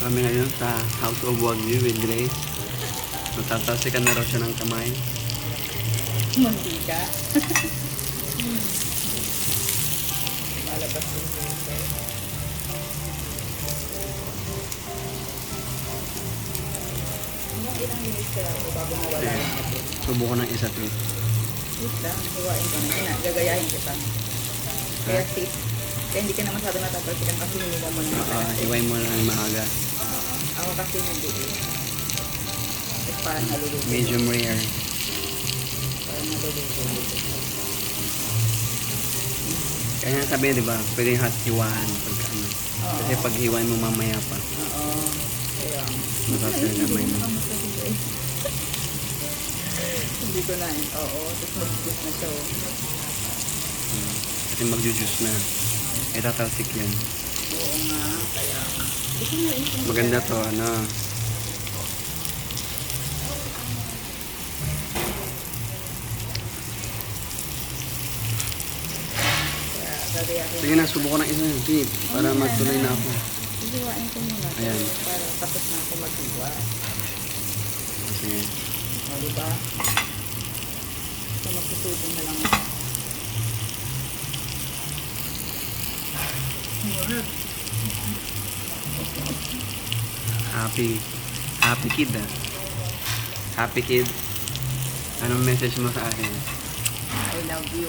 Kami ngayon sa House of Wagyu with Grace. Natatalsikan na raw siya ng kamay. Mantika. Malabas yung freezer. Ilang minutes ka ako bago mawala Sige. yung atin. Subukan ng isa trip. Wait lang, hiwain ko na. Gagayahin kita. Kaya safe. Kaya hindi ka na masyado natatalsikan kasi hiniwa mo na. Iway mo lang maaga. Ako kasi hindi. Parang naluluto. Medium rare. Parang naluluto. Kaya sabi di ba, pwedeng hot hiwaan pagka ano. Kasi pag hiwain mo mamaya pa. Oo. Kaya. Matasal gamay mo. Hindi ko na eh. Oo. Tapos mag-juice na siya. Kasi mag-juice na. Eh tatalsik yan. Oo nga. Kaya. Hindi ko na rin. Maganda to, ano. Sige na, subukan ng isa yun. Sige, para magtuloy na ako. Hiwain ko muna. Ayan. Para tapos na ako mag-hiwa. Sige. O, diba? So, magsusubong na lang ako. Happy kid ah. Happy kid. Anong message mo sa akin? I love you.